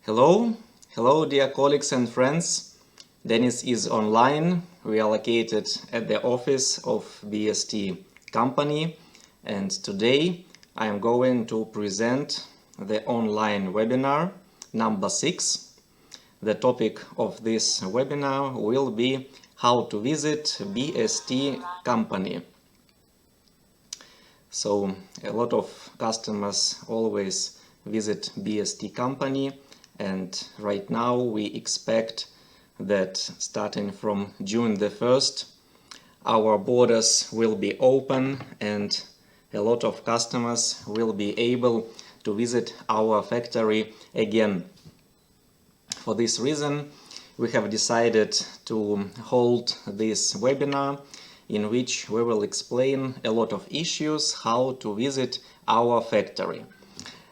Hello dear colleagues and friends. Dennis is online. We are located at the office of BST Company, and today I am going to present the online webinar number 6. The topic of this webinar will be how to visit BST Company. So a lot of customers always visit BST Company, and right now we expect that starting from June the 1st our borders will be open and a lot of customers will be able to visit our factory again. For this reason we have decided to hold this webinar in which we will explain a lot of issues how to visit our factory.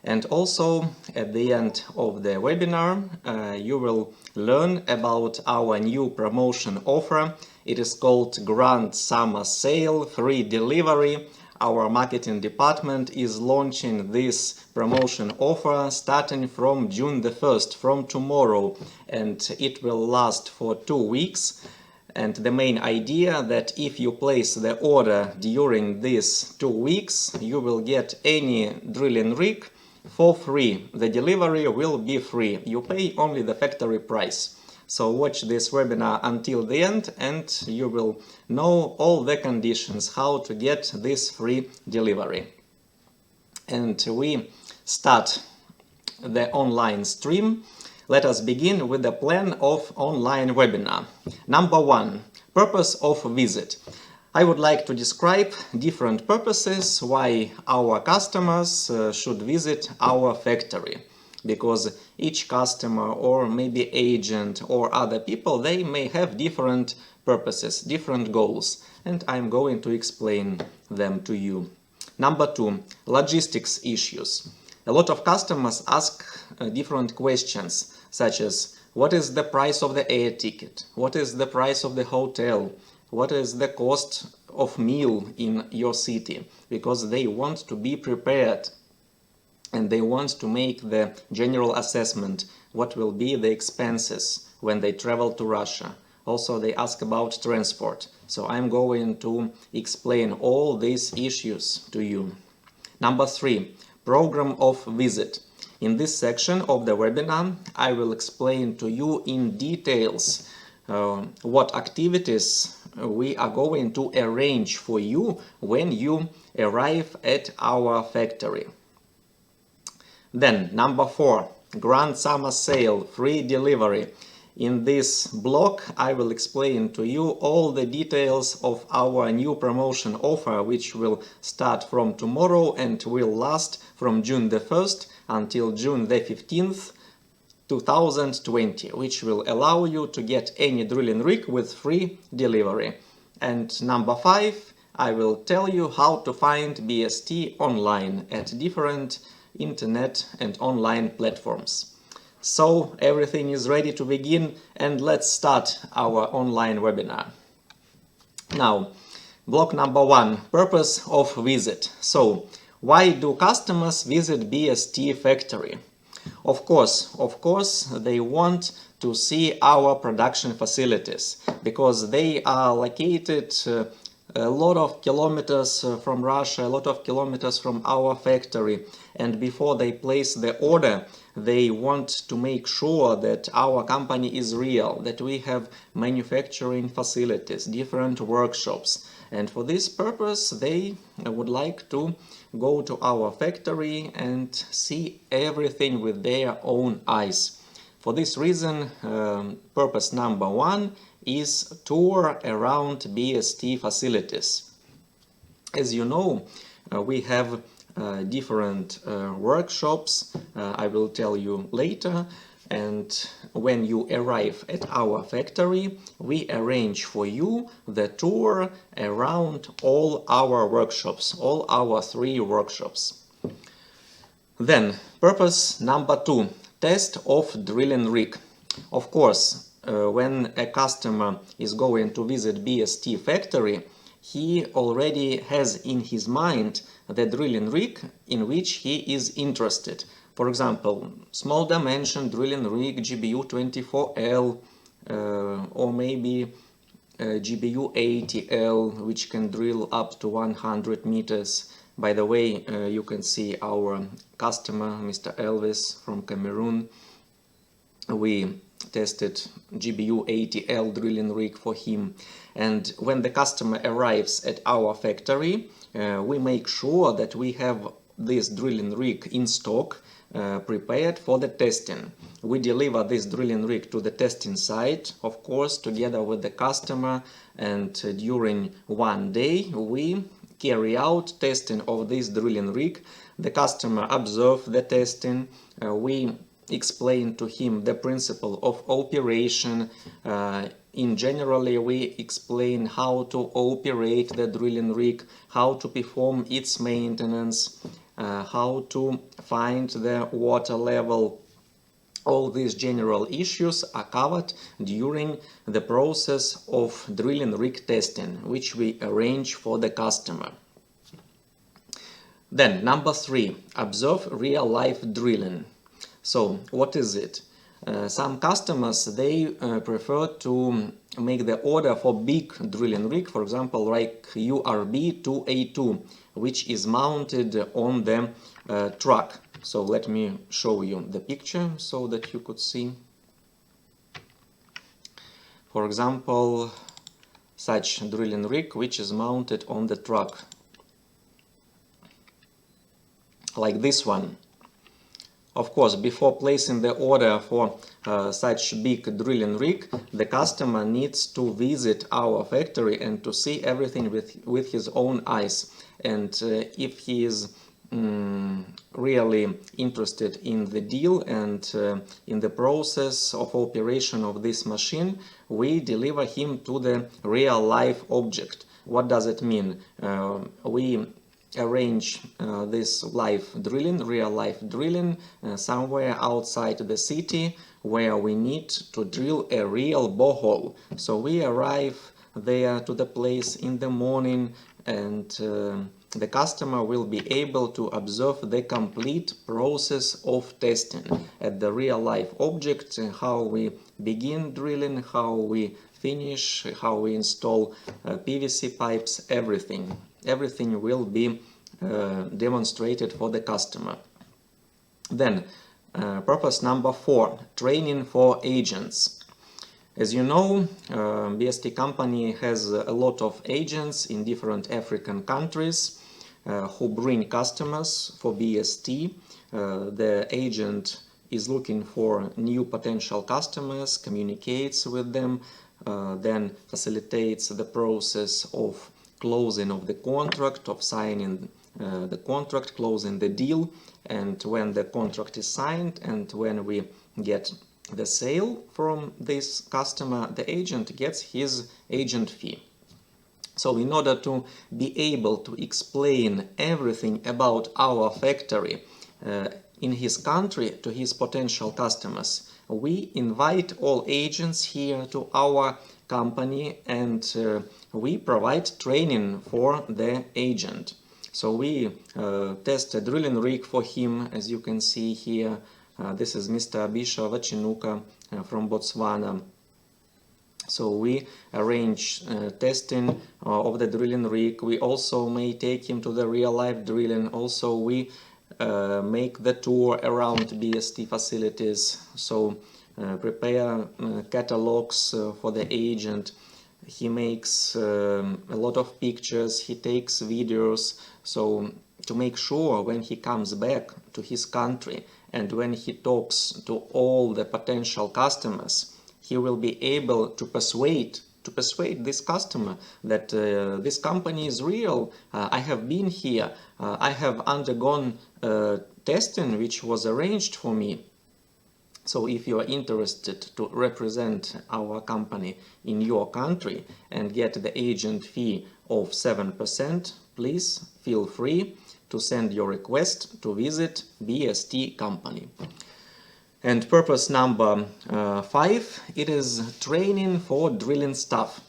And also at the end of the webinar you will learn about our new promotion offer. It is called Grand Summer Sale Free Delivery. Our marketing department is launching this promotion offer starting from June the 1st, from tomorrow, and it will last for 2 weeks. And the main idea that if you place the order during these 2 weeks, you will get any drilling rig for free. The delivery will be free. You pay only the factory price. So watch this webinar until the end and you will know all the conditions how to get this free delivery. And we start the online stream. Let us begin with the plan of online webinar. Number 1, purpose of visit. I would like to describe different purposes why our customers should visit our factory. Because each customer or maybe agent or other people, they may have different purposes, different goals, and I'm going to explain them to you. Number 2, logistics issues. A lot of customers ask different questions, such as what is the price of the air ticket, what is the price of the hotel, what is the cost of meal in your city, because they want to be prepared and they want to make the general assessment what will be the expenses when they travel to Russia. Also they ask about transport, so I'm going to explain all these issues to you. Number 3, program of visit. In this section of the webinar I will explain to you in details what activities we are going to arrange for you when you arrive at our factory. Then number 4, Grand Summer Sale Free Delivery. In this block I will explain to you all the details of our new promotion offer, which will start from tomorrow and will last from June the 1st until June the 15th 2020, which will allow you to get any drilling rig with free delivery. And number 5, I will tell you how to find BST online at different internet and online platforms. So everything is ready to begin, and let's start our online webinar. Now, block number 1, purpose of visit. So why do customers visit BST factory? Of course, they want to see our production facilities, because they are located a lot of kilometers from Russia, a lot of kilometers from our factory, and before they place the order they want to make sure that our company is real, that we have manufacturing facilities, different workshops, and for this purpose they would like to go to our factory and see everything with their own eyes. For this reason, purpose number 1 is tour around BST facilities. As you know, we have different workshops, I will tell you later, and when you arrive at our factory we arrange for you the tour around all our workshops, all our 3 workshops. Then purpose number 2, test of drilling rig. Of course, when a customer is going to visit BST factory, he already has in his mind the drilling rig in which he is interested. For example, small dimension drilling rig GBU 24L or maybe GBU 80L, which can drill up to 100 meters. By the way, you can see our customer, Mr. Elvis from Cameroon. We tested GBU 80L drilling rig for him, and when the customer arrives at our factory, we make sure that we have this drilling rig in stock, prepared for the testing. We deliver this drilling rig to the testing site, of course, together with the customer, and during one day we carry out testing of this drilling rig. The customer observes the testing, we explain to him the principle of operation. In generally, we explain how to operate the drilling rig, how to perform its maintenance, how to find the water level. All these general issues are covered during the process of drilling rig testing, which we arrange for the customer. Then, number 3, observe real-life drilling. So, what is it? Some customers, they prefer to make the order for big drilling rig, for example, like URB 2A2, which is mounted on the truck. So let me show you the picture so that you could see. For example, such drilling rig which is mounted on the truck, like this one. Of course, before placing the order for such big drilling rig, the customer needs to visit our factory and to see everything with his own eyes. And if he is really interested in the deal and in the process of operation of this machine, we deliver him to the real-life object. What does it mean? We arrange this real-life drilling somewhere outside the city where we need to drill a real borehole. So we arrive there to the place in the morning, and the customer will be able to observe the complete process of testing at the real-life object, how we begin drilling, how we finish, how we install PVC pipes, everything. Everything will be demonstrated for the customer. Then, purpose number 4, training for agents. As you know, BST Company has a lot of agents in different African countries who bring customers for BST. The agent is looking for new potential customers, communicates with them, then facilitates the process of closing of the contract, of signing the contract, closing the deal. And when the contract is signed and when we get the sale from this customer, the agent gets his agent fee. So in order to be able to explain everything about our factory in his country to his potential customers, we invite all agents here to our company, and we provide training for the agent. So we test a drilling rig for him, as you can see here. This is Mr. BST from Botswana. So we arrange testing of the drilling rig. We also may take him to the real-life drilling. Also we make the tour around BST facilities. So prepare catalogs for the agent. He makes a lot of pictures, he takes videos, so to make sure when he comes back to his country and when he talks to all the potential customers, he will be able to persuade this customer that this company is real. I have been here, I have undergone testing which was arranged for me. So if you are interested to represent our company in your country and get the agent fee of 7%, please feel free to send your request to visit BST Company. And purpose number 5, it is training for drilling staff.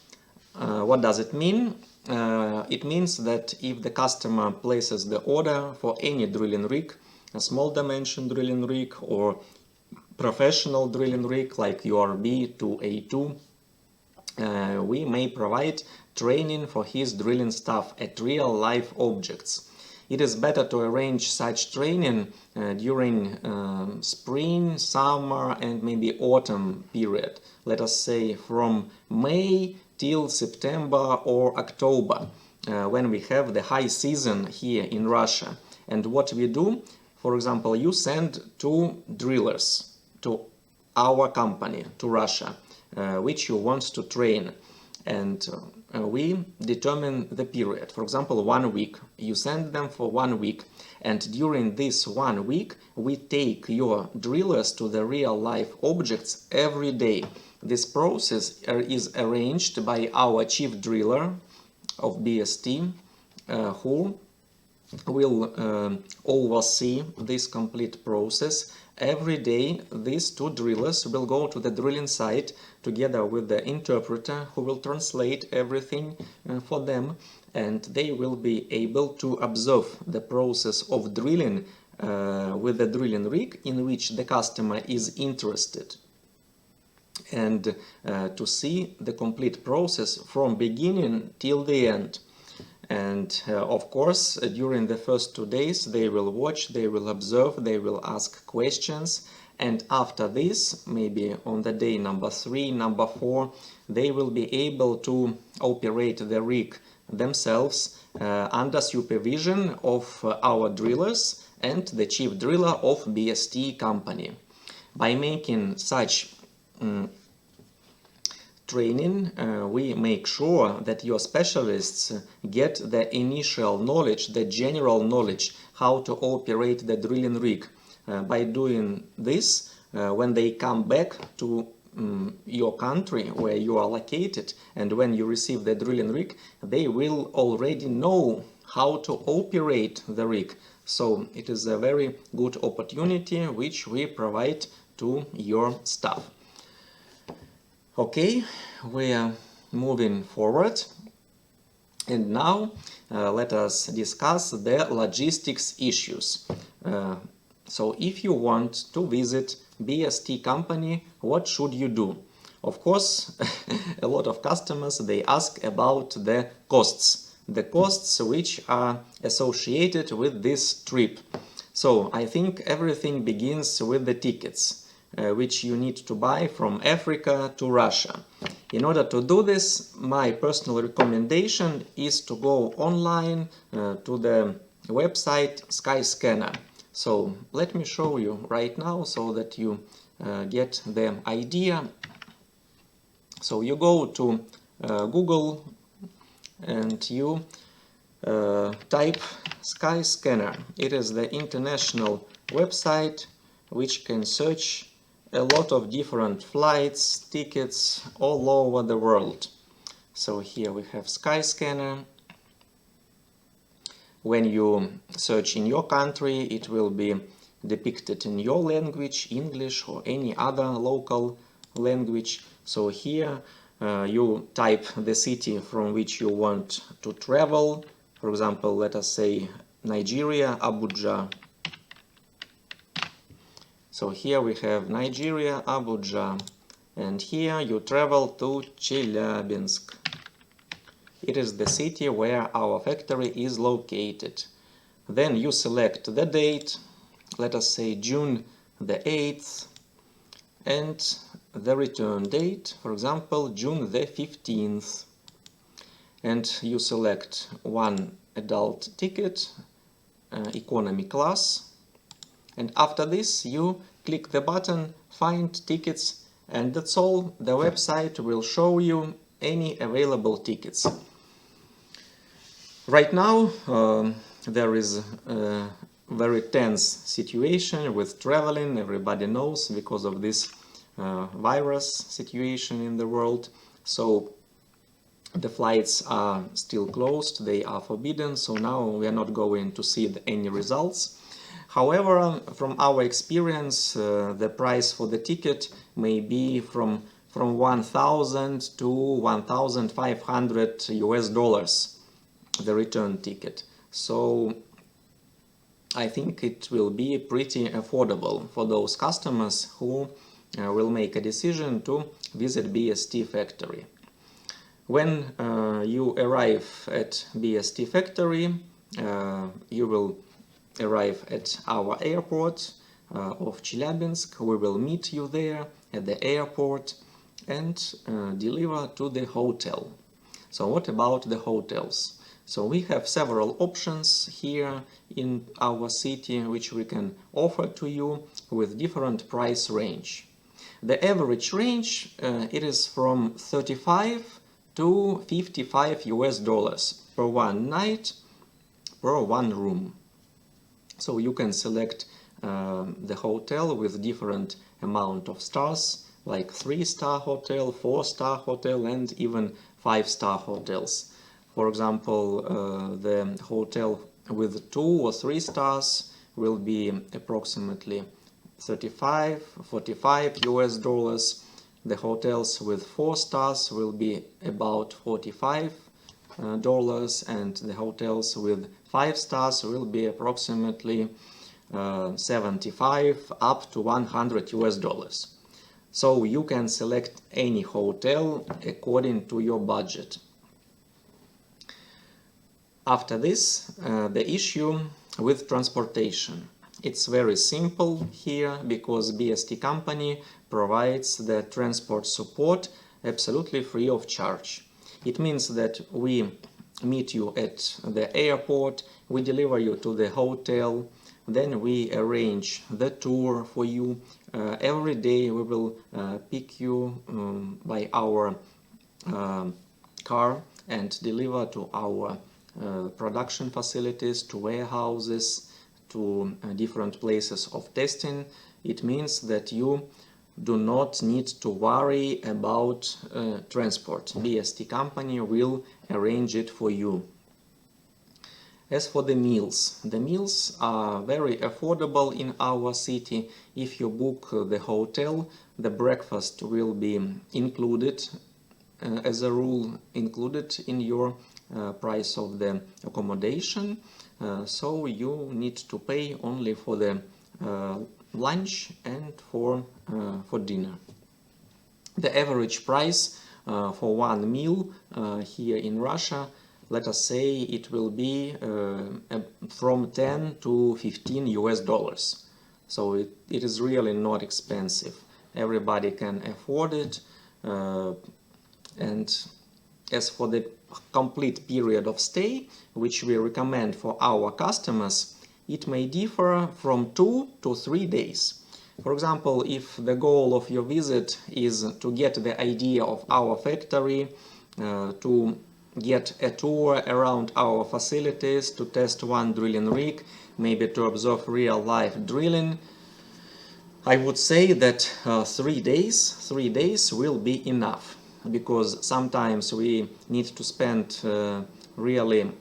What does it mean? It means that if the customer places the order for any drilling rig, a small dimension drilling rig or professional drilling rig like URB to A2, we may provide training for his drilling staff at real-life objects. It is better to arrange such training during spring, summer and maybe autumn period. Let us say from May till September or October, when we have the high season here in Russia. And what we do, for example, you send 2 drillers to our company, to Russia, which you want to train. And we determine the period. For example, 1 week. You send them for 1 week. And during this 1 week, we take your drillers to the real-life objects every day. This process is arranged by our chief driller of BST, who will oversee this complete process. Every day, these 2 drillers will go to the drilling site together with the interpreter who will translate everything for them, and they will be able to observe the process of drilling with the drilling rig in which the customer is interested, and to see the complete process from beginning till the end. And of course, during the first 2 days, they will watch, they will observe, they will ask questions. And after this, maybe on the day number 3, number 4, they will be able to operate the rig themselves under supervision of our drillers and the chief driller of BST Company. By making such training, we make sure that your specialists get the initial knowledge, the general knowledge, how to operate the drilling rig. By doing this, when they come back to your country where you are located, and when you receive the drilling rig, they will already know how to operate the rig. So it is a very good opportunity which we provide to your staff. Okay, we are moving forward, and now let us discuss the logistics issues. So if you want to visit BST Company, what should you do? Of course, a lot of customers, they ask about the costs which are associated with this trip. So I think everything begins with the tickets, which you need to buy from Africa to Russia. In order to do this, my personal recommendation is to go online to the website Skyscanner. So let me show you right now so that you get the idea. So you go to Google and you type Skyscanner. It is the international website which can search a lot of different flights, tickets all over the world. So here we have Skyscanner. When you search in your country, it will be depicted in your language, English or any other local language. So here you type the city from which you want to travel. For example, let us say Nigeria, Abuja. So here we have Nigeria, Abuja, and here you travel to Chelyabinsk. It is the city where our factory is located. Then you select the date, let us say June the 8th, and the return date, for example, June the 15th. And you select one adult ticket, economy class. And after this, you click the button Find Tickets, and that's all. The website will show you any available tickets. Right now, there is a very tense situation with traveling. Everybody knows because of this virus situation in the world. So the flights are still closed, they are forbidden. So now we are not going to see any results. However, from our experience, the price for the ticket may be from 1,000 to 1,500 US dollars, the return ticket. So I think it will be pretty affordable for those customers who will make a decision to visit BST factory. When you arrive at BST factory, you will arrive at our airport of Chelyabinsk. We will meet you there at the airport and deliver to the hotel. So what about the hotels? So we have several options here in our city which we can offer to you with different price range. The average range it is from 35 to 55 US dollars per one night, per one room. So you can select the hotel with different amount of stars, like 3-star hotel, 4-star hotel, and even 5-star hotels. For example, the hotel with 2 or 3 stars will be approximately 35, 45 US dollars. The hotels with 4 stars will be about 45 dollars, and the hotels with 5 stars will be approximately 75 up to 100 US dollars. So you can select any hotel according to your budget. After this, the issue with transportation. It's very simple here because BST Company provides the transport support absolutely free of charge. It means that we meet you at the airport, we deliver you to the hotel, then we arrange the tour for you. Every day we will pick you by our car and deliver to our production facilities, to warehouses, to different places of testing. It means that you do not need to worry about transport. BST Company will arrange it for you. As for the meals are very affordable in our city. If you book the hotel, the breakfast will be included, as a rule, included in your price of the accommodation. So you need to pay only for the lunch and for dinner. The average price for one meal here in Russia, let us say it will be from 10 to 15 US dollars. So it is really not expensive. Everybody can afford it. And as for the complete period of stay, which we recommend for our customers, it may differ from 2 to 3 days. For example, if the goal of your visit is to get the idea of our factory, to get a tour around our facilities, to test one drilling rig, maybe to observe real-life drilling, I would say that 3 days will be enough, because sometimes we need to spend really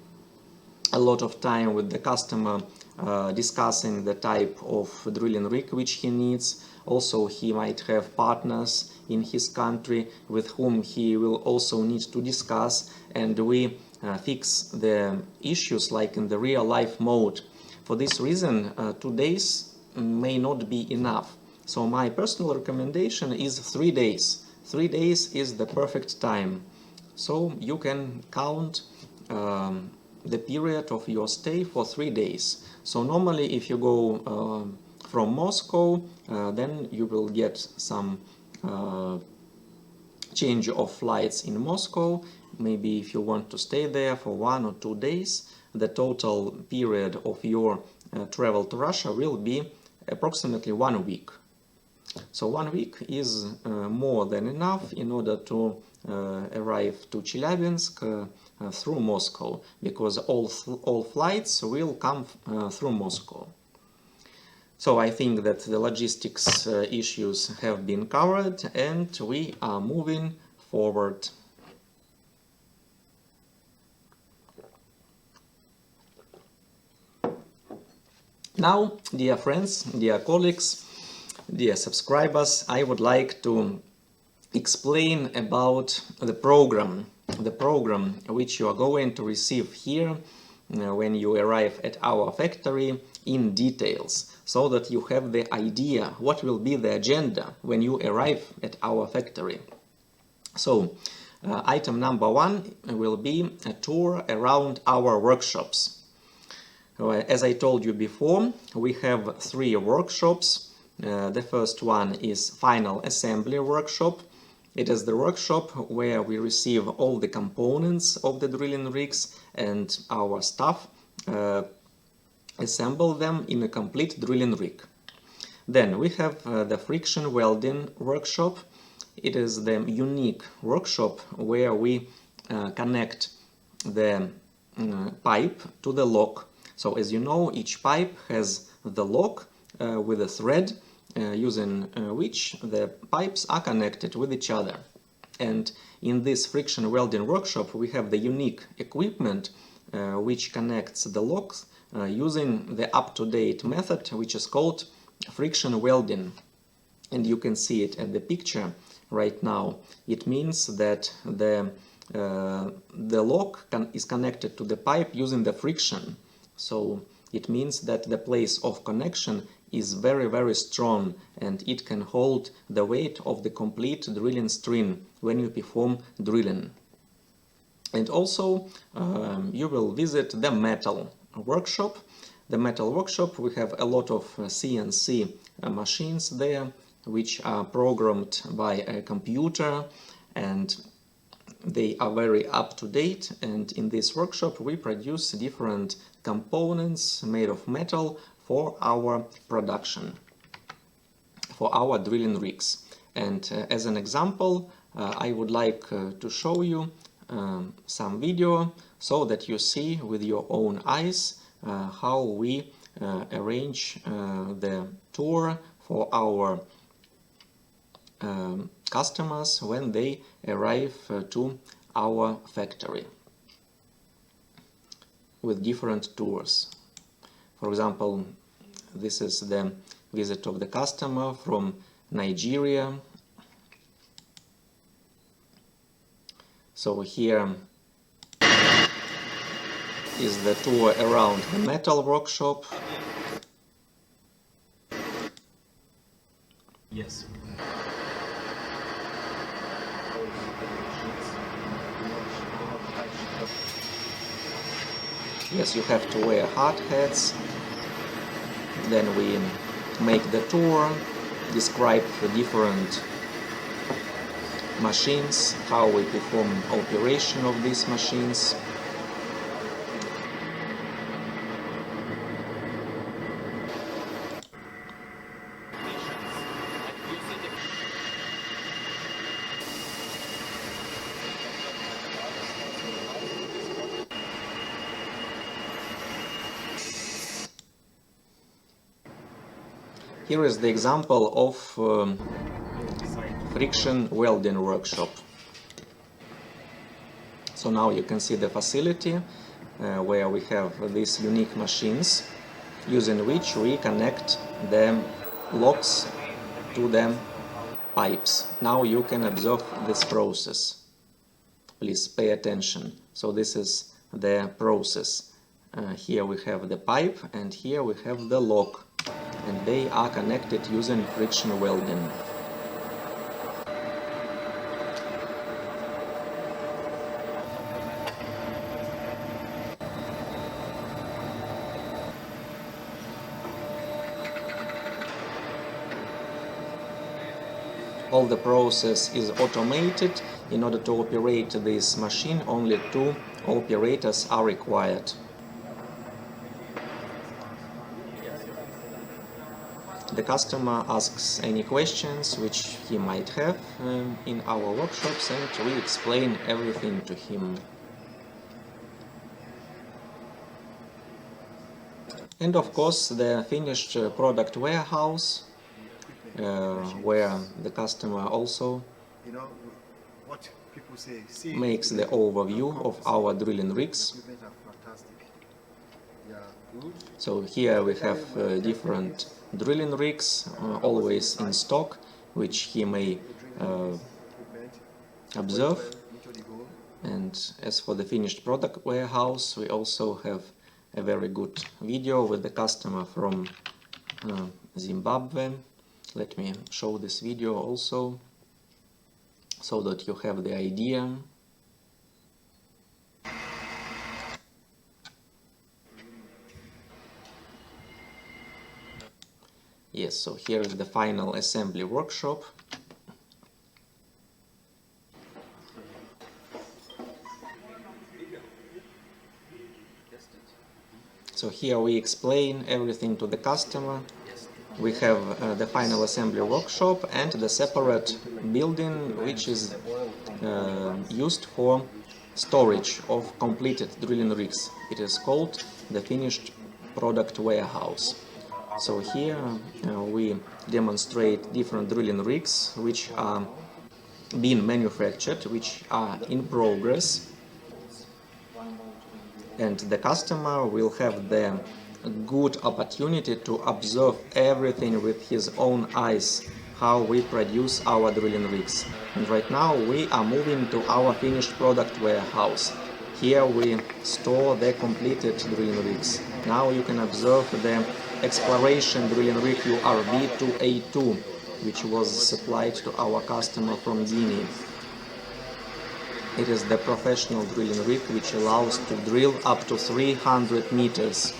a lot of time with the customer discussing the type of drilling rig which he needs. Also, he might have partners in his country with whom he will also need to discuss, and we fix the issues like in the real-life mode. For this reason, 2 days may not be enough. So my personal recommendation is 3 days. 3 days is the perfect time. So you can count the period of your stay for 3 days. So normally if you go from Moscow, then you will get some change of flights in Moscow. Maybe if you want to stay there for 1 or 2 days, the total period of your travel to Russia will be approximately 1 week. So 1 week is more than enough in order to arrive to Chelyabinsk through Moscow, because all flights will come through Moscow. So I think that the logistics issues have been covered and we are moving forward. Now, dear friends, dear colleagues, dear subscribers, I would like to explain about the program which you are going to receive here when you arrive at our factory in details, so that you have the idea what will be the agenda when you arrive at our factory. So, item number 1 will be a tour around our workshops. As I told you before, we have 3 workshops. The first one is final assembly workshop. It is the workshop where we receive all the components of the drilling rigs and our staff assemble them in a complete drilling rig. Then we have the friction welding workshop. It is the unique workshop where we connect the pipe to the lock. So as you know, each pipe has the lock with a thread using which the pipes are connected with each other. And in this friction welding workshop we have the unique equipment which connects the locks using the up-to-date method which is called friction welding. And you can see it at the picture right now. It means that the lock is connected to the pipe using the friction. So it means that the place of connection is very, very strong, and it can hold the weight of the complete drilling string when you perform drilling. And also you will visit the metal workshop. The metal workshop, we have a lot of CNC machines there which are programmed by a computer, and they are very up to date. And in this workshop we produce different components made of metal for our production, for our drilling rigs. And as an example, I would like to show you some video so that you see with your own eyes how we arrange the tour for our customers when they arrive to our factory with different tours. For example, this is the visit of the customer from Nigeria. So here is the tour around the metal workshop. Yes. Yes, you have to wear hard hats. Then we make the tour, describe the different machines, how we perform operation of these machines. Here is the example of friction welding workshop. So now you can see the facility where we have these unique machines using which we connect the locks to the pipes. Now you can observe this process. Please pay attention. So this is the process. Here we have the pipe and here we have the lock, and they are connected using friction welding. All the process is automated. In order to operate this machine, only 2 operators are required. The customer asks any questions which he might have in our workshops, and we explain everything to him. And of course the finished product warehouse, where the customer also makes the overview of our drilling rigs. So here we have different drilling rigs, always in stock, which he may observe. And as for the finished product warehouse, we also have a very good video with the customer from Zimbabwe. Let me show this video also, so that you have the idea. Yes, so here is the final assembly workshop. So here we explain everything to the customer. We have the final assembly workshop and the separate building which is used for storage of completed drilling rigs. It is called the finished product warehouse. So here we demonstrate different drilling rigs which are being manufactured, which are in progress, and the customer will have the good opportunity to observe everything with his own eyes, how we produce our drilling rigs. And right now we are moving to our finished product warehouse. Here we store the completed drilling rigs. Now you can observe the exploration drilling rig URB2A2, which was supplied to our customer from Guinea. It is the professional drilling rig which allows to drill up to 300 meters.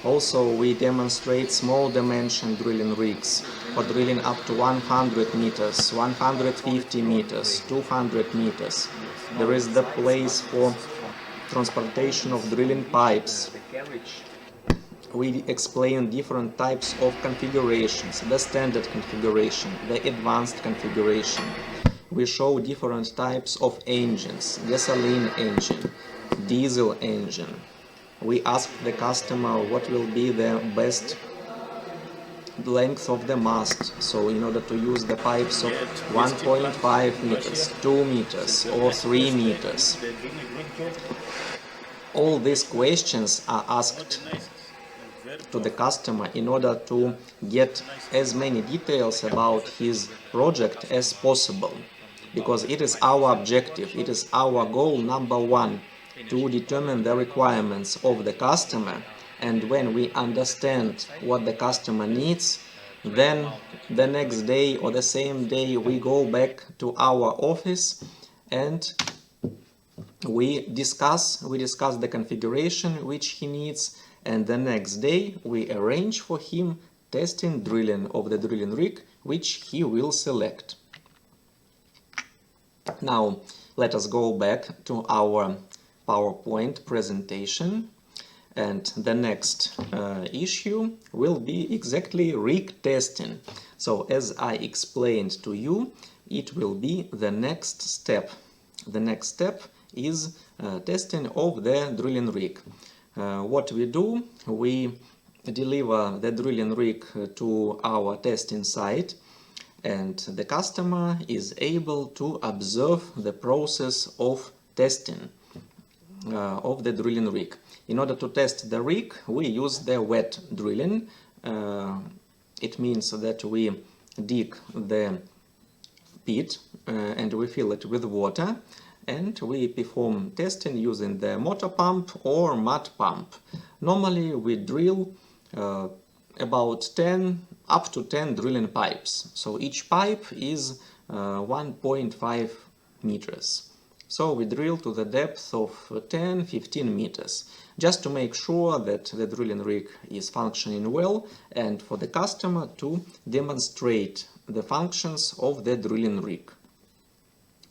Also we demonstrate small dimension drilling rigs for drilling up to 100 meters, 150 meters, 200 meters. There is the place for transportation of drilling pipes. We explain different types of configurations, the standard configuration, the advanced configuration. We show different types of engines, gasoline engine, diesel engine. We ask the customer what will be the best length of the mast, so in order to use the pipes of 1.5 meters, 2 meters or 3 meters. All these questions are asked to the customer in order to get as many details about his project as possible. Because it is our objective, it is our goal number one, to determine the requirements of the customer, and when we understand what the customer needs, then the next day or the same day we go back to our office and we discuss the configuration which he needs, and the next day we arrange for him testing drilling of the drilling rig which he will select. Now let us go back to our PowerPoint presentation, and the next issue will be exactly rig testing. So as I explained to you, it will be the next step. The next step is testing of the drilling rig. What we do, we deliver the drilling rig to our testing site, and the customer is able to observe the process of testing of the drilling rig. In order to test the rig, we use the wet drilling. It means that we dig the pit and we fill it with water, and we perform testing using the motor pump or mud pump. Normally we drill about 10 up to 10 drilling pipes, so each pipe is 1.5 meters. So we drill to the depth of 10-15 meters, just to make sure that the drilling rig is functioning well, and for the customer to demonstrate the functions of the drilling rig.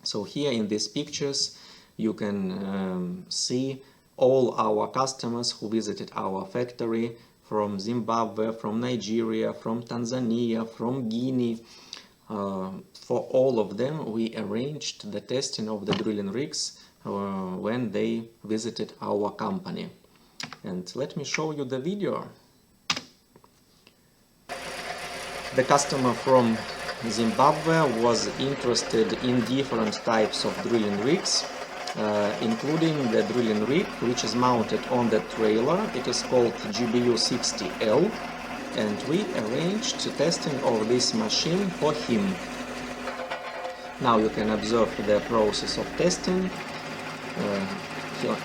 So here in these pictures you can see all our customers who visited our factory from Zimbabwe, from Nigeria, from Tanzania, from Guinea. For all of them we arranged the testing of the drilling rigs when they visited our company. And let me show you the video. The customer from Zimbabwe was interested in different types of drilling rigs, including the drilling rig which is mounted on the trailer. It is called GBU60L, and we arranged testing of this machine for him. Now you can observe the process of testing.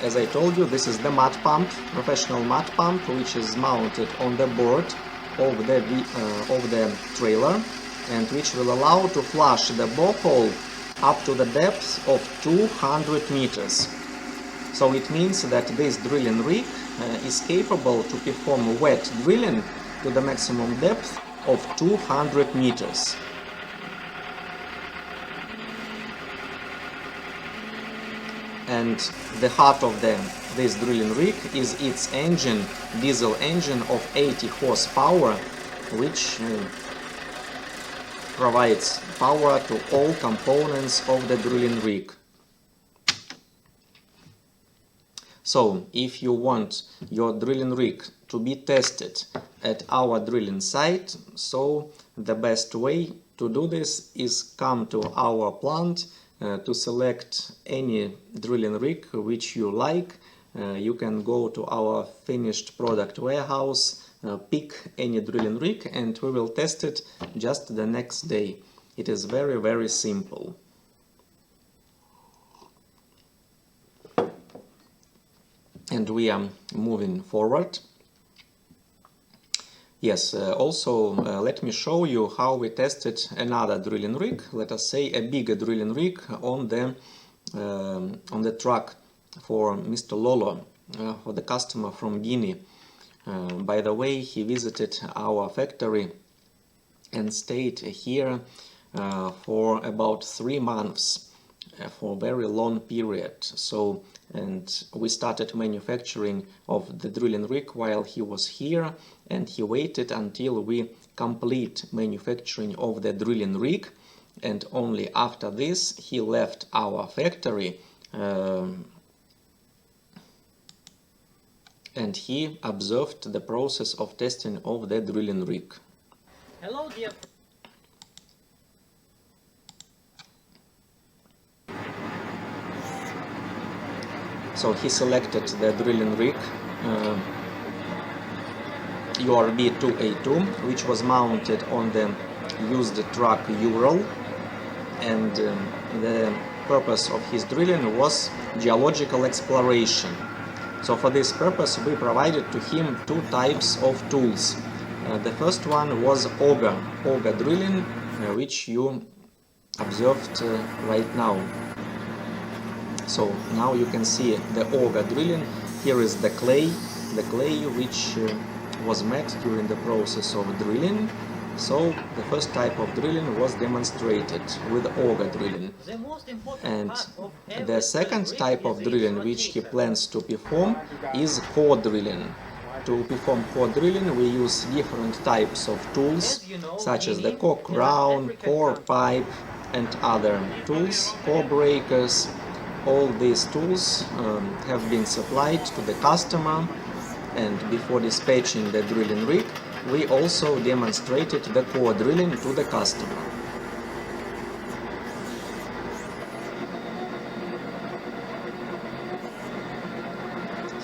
as I told you, this is the mud pump, professional mud pump, which is mounted on the board of the trailer, and which will allow to flush the borehole up to the depth of 200 meters. So it means that this drilling rig is capable to perform wet drilling to the maximum depth of 200 meters. And the heart of this drilling rig is its engine, diesel engine of 80 horsepower, which provides power to all components of the drilling rig. So, if you want your drilling rig to be tested at our drilling site, so the best way to do this is come to our plant to select any drilling rig which you like. You can go to our finished product warehouse, pick any drilling rig, and we will test it just the next day. It is very, very simple. And we are moving forward. Yes, also let me show you how we tested another drilling rig, let us say a bigger drilling rig on the truck for Mr. Lolo, for the customer from Guinea. By the way, he visited our factory and stayed here for about 3 months, for a very long period. So, and we started manufacturing of the drilling rig while he was here, and he waited until we complete manufacturing of the drilling rig, and only after this he left our factory and he observed the process of testing of the drilling rig. Hello, dear. So he selected the drilling rig URB 2A2, which was mounted on the used truck Ural, and the purpose of his drilling was geological exploration. So for this purpose we provided to him 2 types of tools. The first one was auger drilling, which you observed right now. So now you can see the auger drilling. Here is the clay which was met during the process of drilling. So the first type of drilling was demonstrated with auger drilling. And the second type of drilling which he plans to perform is core drilling. To perform core drilling we use different types of tools, such as the core crown, core pipe and other tools, core breakers. All these tools have been supplied to the customer, and before dispatching the drilling rig, we also demonstrated the core drilling to the customer.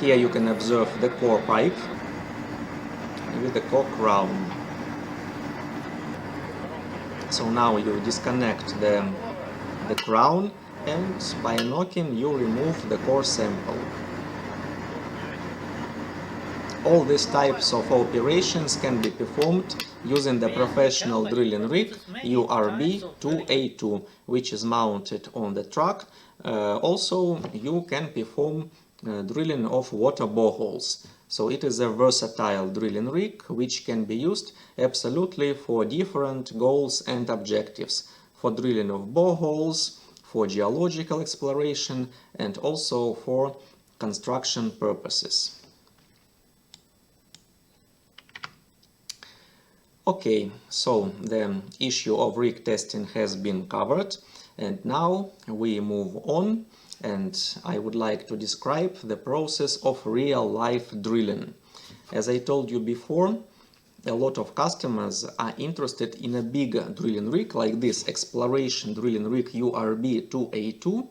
Here you can observe the core pipe with the core crown. So now you disconnect the crown, and by knocking you remove the core sample. All these types of operations can be performed using the professional drilling rig URB 2A2, which is mounted on the truck. Also you can perform drilling of water boreholes. So it is a versatile drilling rig which can be used absolutely for different goals and objectives, for drilling of boreholes, for geological exploration, and also for construction purposes. Okay, so the issue of rig testing has been covered, and now we move on, and I would like to describe the process of real-life drilling. As I told you before, a lot of customers are interested in a bigger drilling rig like this exploration drilling rig URB 2A2,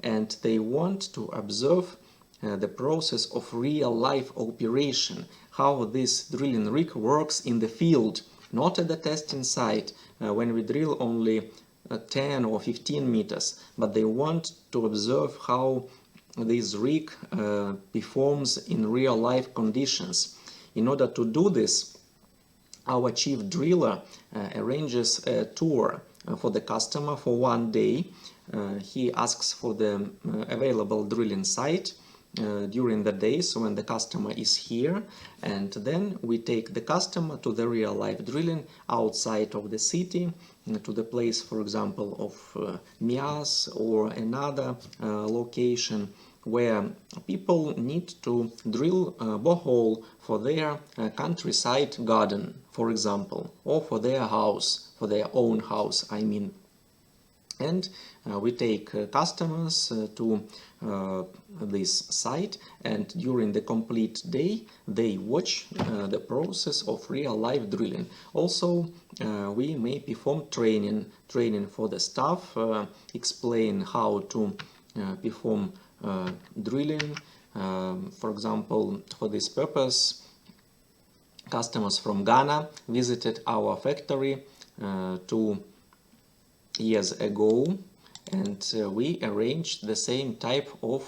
and they want to observe the process of real-life operation, how this drilling rig works in the field, not at the testing site when we drill only 10 or 15 meters, but they want to observe how this rig performs in real-life conditions. In order to do this, our chief driller arranges a tour for the customer for 1 day. He asks for the available drilling site during the days when the customer is here, and then we take the customer to the real-life drilling outside of the city, to the place, for example, of Mias or another location where people need to drill a borehole for their countryside garden, for example, or for their house, for their own house, I mean. And we take customers to this site, and during the complete day they watch the process of real-life drilling. Also, we may perform training for the staff, explain how to perform drilling. For example, for this purpose, customers from Ghana visited our factory 2 years ago, and we arranged the same type of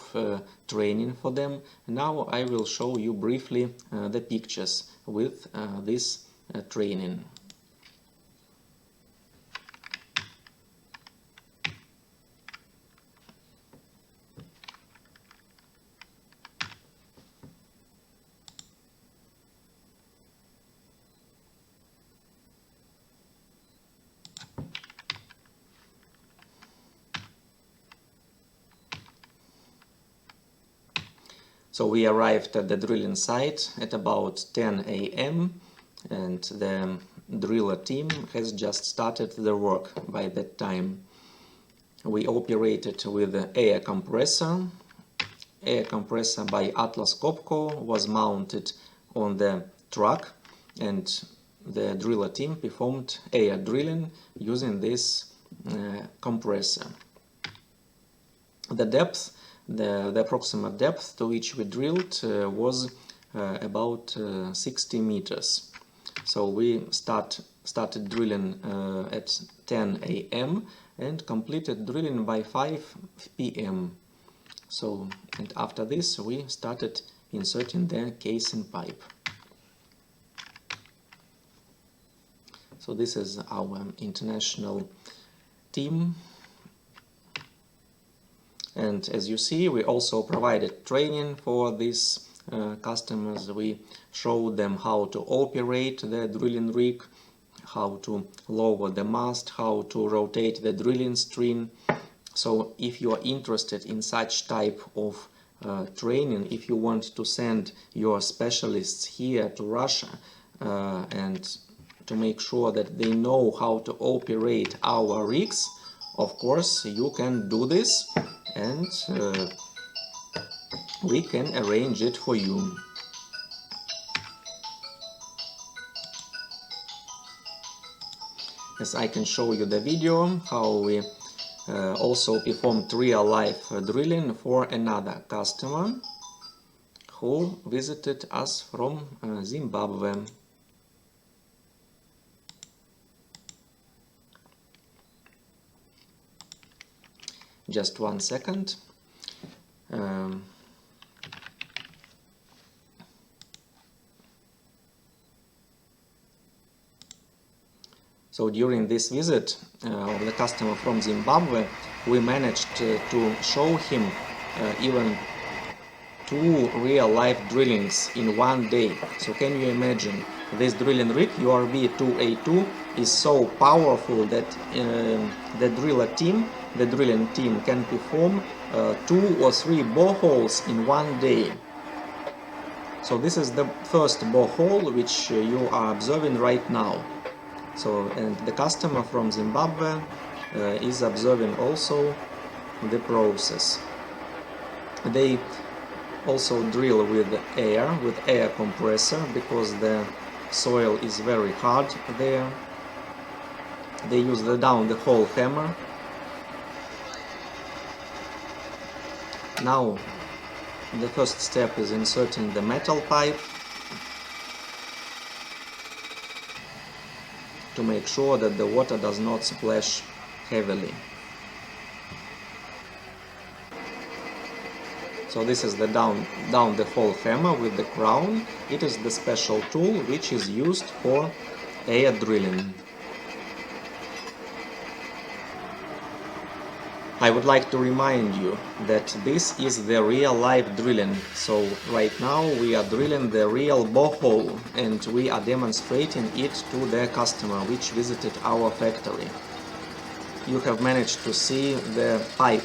training for them. Now I will show you briefly the pictures with this training. So we arrived at the drilling site at about 10 a.m. and the driller team has just started the work by that time. We operated with the air compressor. Air compressor by Atlas Copco was mounted on the truck, and the driller team performed air drilling using this compressor. The depth, the approximate depth to which we drilled was about 60 meters. So we started drilling at 10 a.m. and completed drilling by 5 p.m. So, and after this we started inserting the casing pipe. So this is our international team. And as you see, we also provided training for these customers. We showed them how to operate the drilling rig, how to lower the mast, how to rotate the drilling string. So if you are interested in such type of training, if you want to send your specialists here to Russia and to make sure that they know how to operate our rigs, of course you can do this, and we can arrange it for you. As I can show you the video how we also performed real-life drilling for another customer who visited us from Zimbabwe. Just 1 second. So during this visit of the customer from Zimbabwe, we managed to show him even 2 real-life drillings in 1 day. So can you imagine, this drilling rig URB-2A2 is so powerful that the drilling team can perform 2 or 3 boreholes in 1 day. So this is the first borehole which you are observing right now. So, and the customer from Zimbabwe is observing also the process. They also drill with air compressor, because the soil is very hard there. They use the down-the-hole hammer. Now the first step is inserting the metal pipe to make sure that the water does not splash heavily. So this is the down the hole hammer with the crown. It is the special tool which is used for air drilling. I would like to remind you that this is the real life drilling. So right now we are drilling the real borehole and we are demonstrating it to the customer which visited our factory. You have managed to see the pipe.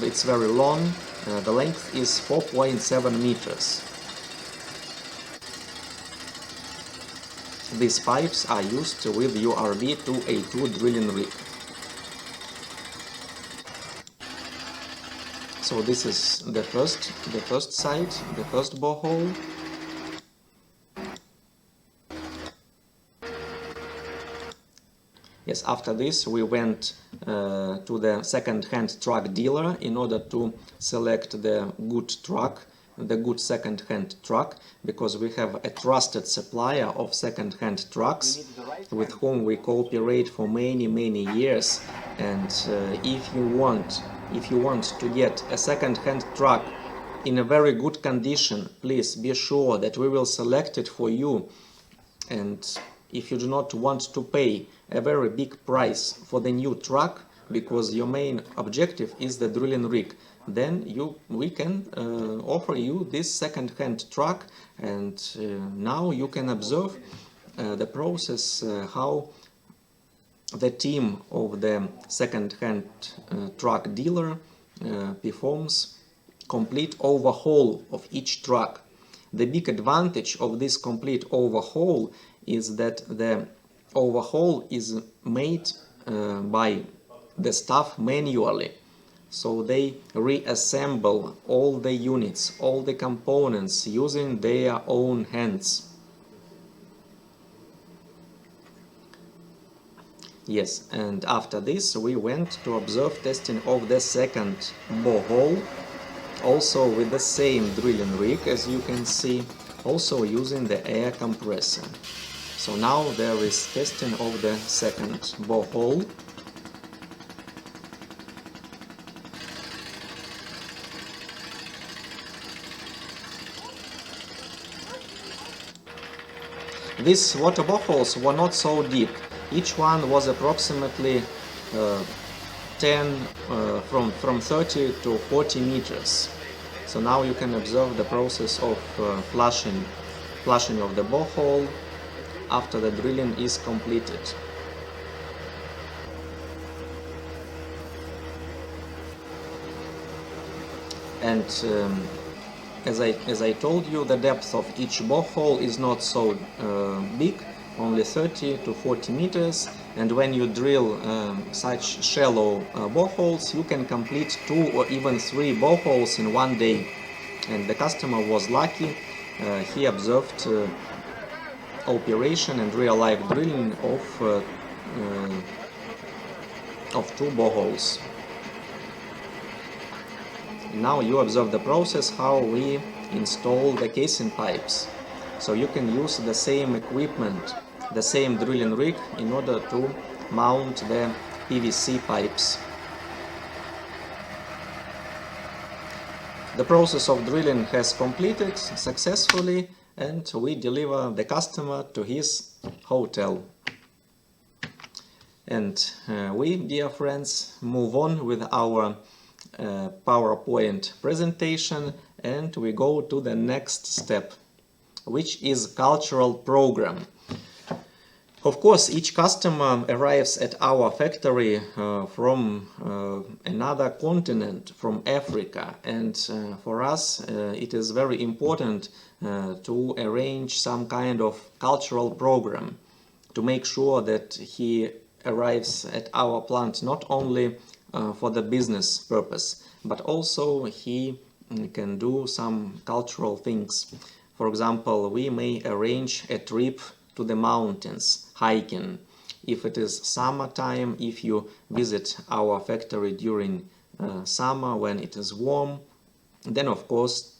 It's very long. The length is 4.7 meters. These pipes are used with URV-2A2 drilling rig. So this is the first site, the first borehole. Yes, after this we went to the second-hand truck dealer in order to select the good truck, the good second-hand truck, because we have a trusted supplier of second-hand trucks with whom we cooperate for many years. And if you want to get a second-hand truck in a very good condition, please be sure that we will select it for you. And if you do not want to pay a very big price for the new truck, because your main objective is the drilling rig, then we can offer you this second-hand truck, and now you can observe the process, how the team of the second-hand truck dealer performs complete overhaul of each truck. The big advantage of this complete overhaul is that the overhaul is made by the staff manually. So they reassemble all the units, all the components using their own hands. Yes, and after this we went to observe testing of the second borehole, also with the same drilling rig, as you can see, also using the air compressor. So now there is testing of the second borehole. These water boreholes were not so deep. Each one was approximately from 30 to 40 meters. So now you can observe the process of flushing of the borehole after the drilling is completed. And as I told you, the depth of each borehole is not so big, only 30 to 40 meters, and when you drill such shallow boreholes, you can complete 2 or even 3 boreholes in one day. And the customer was lucky. He observed operation and real-life drilling of 2 boreholes. Now you observe the process how we install the casing pipes. So you can use the same equipment, the same drilling rig, in order to mount the PVC pipes. The process of drilling has completed successfully, and we deliver the customer to his hotel. And we, dear friends, move on with our PowerPoint presentation, and we go to the next step, which is cultural program. Of course, each customer arrives at our factory from another continent, from Africa, and for us it is very important to arrange some kind of cultural program to make sure that he arrives at our plant not only for the business purpose, but also he can do some cultural things. For example, we may arrange a trip to the mountains, hiking. If it is summertime, if you visit our factory during summer when it is warm, then of course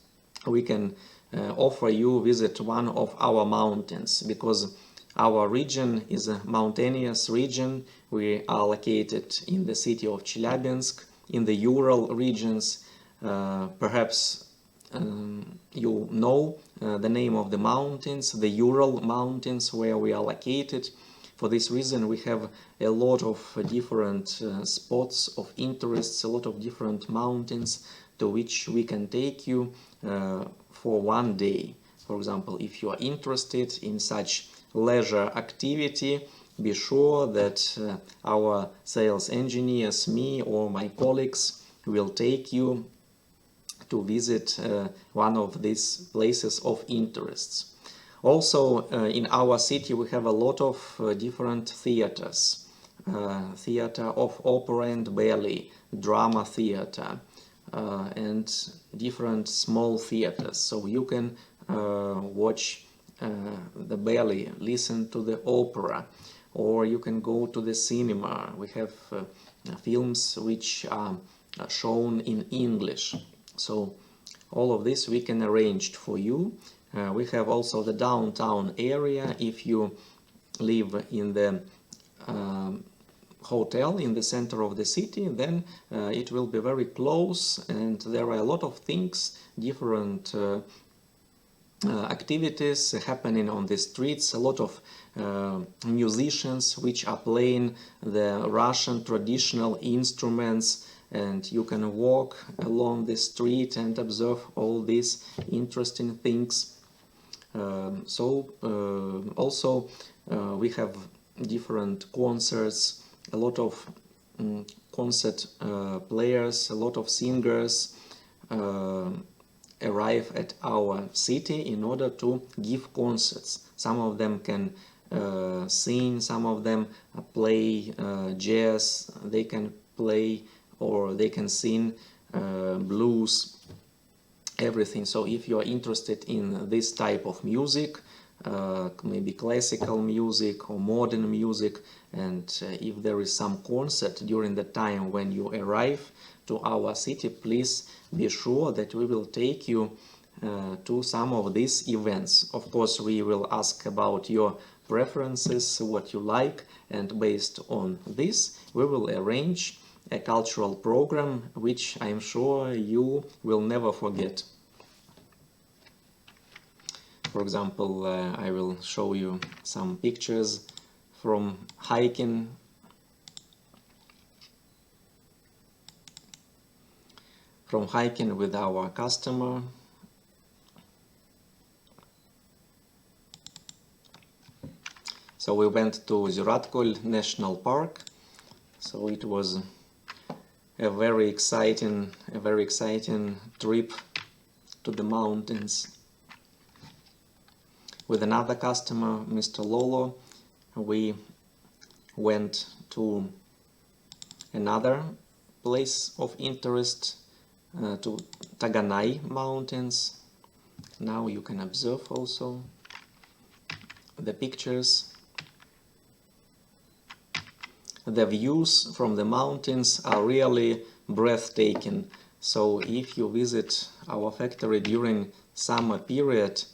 we can offer you visit one of our mountains, because our region is a mountainous region. We are located in the city of Chelyabinsk, in the Ural regions. Perhaps you know the name of the mountains, the Ural mountains where we are located. For this reason we have a lot of different spots of interests, a lot of different mountains to which we can take you for one day. For example, if you are interested in such leisure activity, be sure that our sales engineers, me or my colleagues, will take you to visit one of these places of interests. Also, in our city we have a lot of different theaters. Theater of opera and ballet, drama theater, and different small theaters. So you can watch the ballet, listen to the opera, or you can go to the cinema. We have films which are shown in English. So all of this we can arrange for you. We have also the downtown area. If you live in the hotel in the center of the city, then it will be very close, and there are a lot of things, different activities happening on the streets, a lot of musicians which are playing the Russian traditional instruments, and you can walk along the street and observe all these interesting things. Also we have different concerts, a lot of concert players, a lot of singers arrive at our city in order to give concerts. Some of them can sing, some of them play jazz, they can play or they can sing blues, everything. So if you are interested in this type of music, maybe classical music or modern music, and if there is some concert during the time when you arrive to our city, please be sure that we will take you to some of these events. Of course, we will ask about your preferences, what you like, and based on this we will arrange a cultural program which I am sure you will never forget. For example, I will show you some pictures from hiking with our customer. So we went to Zyuratkul National Park. So it was a very exciting trip to the mountains. With another customer, Mr. Lolo, we went to another place of interest, to Taganai mountains. Now you can observe also the pictures. The views from the mountains are really breathtaking. So if you visit our factory during summer period,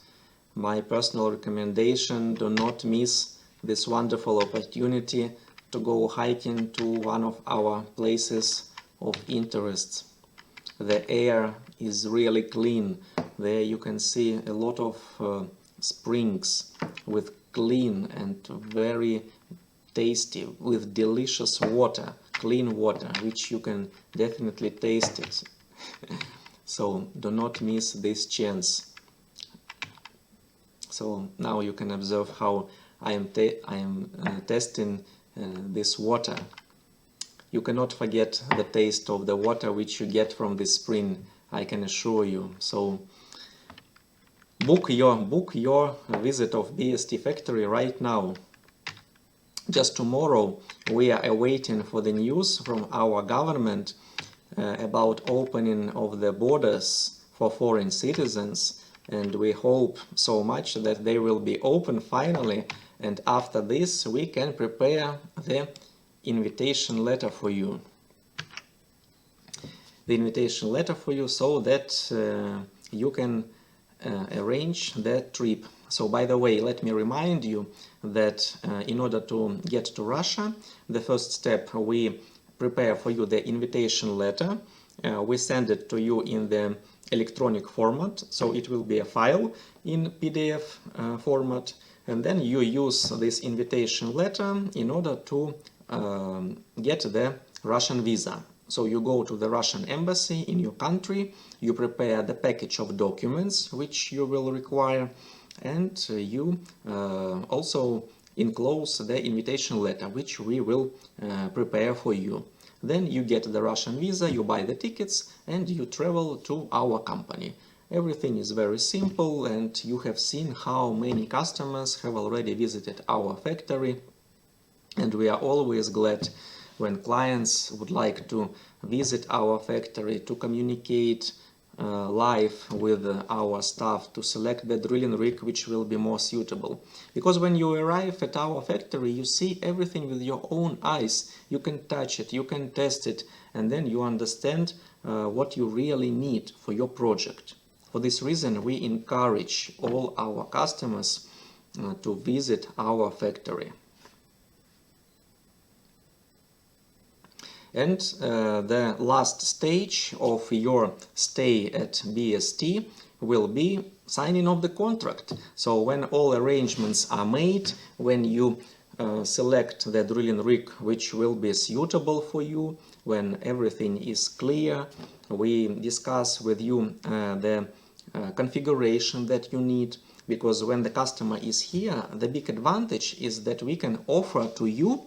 my personal recommendation, do not miss this wonderful opportunity to go hiking to one of our places of interest. The air is really clean. There you can see a lot of springs with clean and very tasty, with delicious water, clean water, which you can definitely taste it. So do not miss this chance. So now you can observe how I am testing this water. You cannot forget the taste of the water which you get from this spring, I can assure you. So book your visit of BST factory right now. Just tomorrow we are awaiting for the news from our government about opening of the borders for foreign citizens, and we hope so much that they will be open finally, and after this we can prepare the invitation letter for you. The invitation letter for you, so that you can arrange that trip. So by the way, let me remind you that in order to get to Russia, the first step, we prepare for you the invitation letter, we send it to you in the electronic format, so it will be a file in PDF format, and then you use this invitation letter in order to get the Russian visa. So you go to the Russian embassy in your country, you prepare the package of documents which you will require, and you also enclose the invitation letter which we will prepare for you. Then you get the Russian visa, you buy the tickets, and you travel to our company. Everything is very simple, and you have seen how many customers have already visited our factory, and we are always glad when clients would like to visit our factory to communicate live with our staff, to select the drilling rig which will be more suitable. Because when you arrive at our factory, you see everything with your own eyes. You can touch it, you can test it, and then you understand what you really need for your project. For this reason, we encourage all our customers to visit our factory. And the last stage of your stay at BST will be signing of the contract. So when all arrangements are made, when you select the drilling rig which will be suitable for you, when everything is clear, we discuss with you the configuration that you need, because when the customer is here, the big advantage is that we can offer to you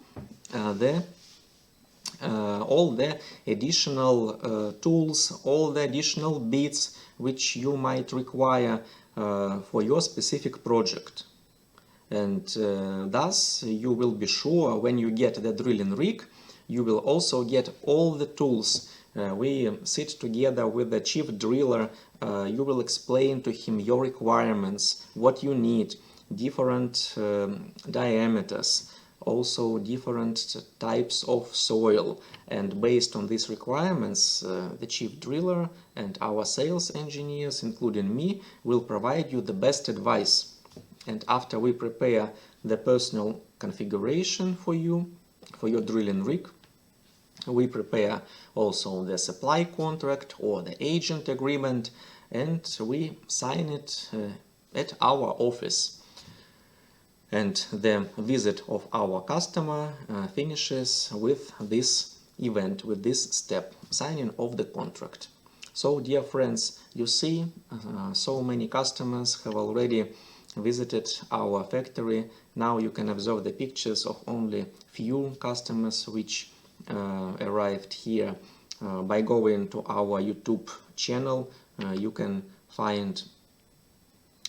all the additional tools, all the additional bits which you might require for your specific project. And thus you will be sure when you get the drilling rig, you will also get all the tools. We sit together with the chief driller, you will explain to him your requirements, what you need, different diameters, also different types of soil, and based on these requirements the chief driller and our sales engineers, including me, will provide you the best advice. And after we prepare the personal configuration for you, for your drilling rig, we prepare also the supply contract or the agent agreement, and we sign it at our office. And the visit of our customer finishes with this event, with this step, signing of the contract. So, dear friends, you see, so many customers have already visited our factory. Now you can observe the pictures of only few customers which arrived here. By going to our YouTube channel, you can find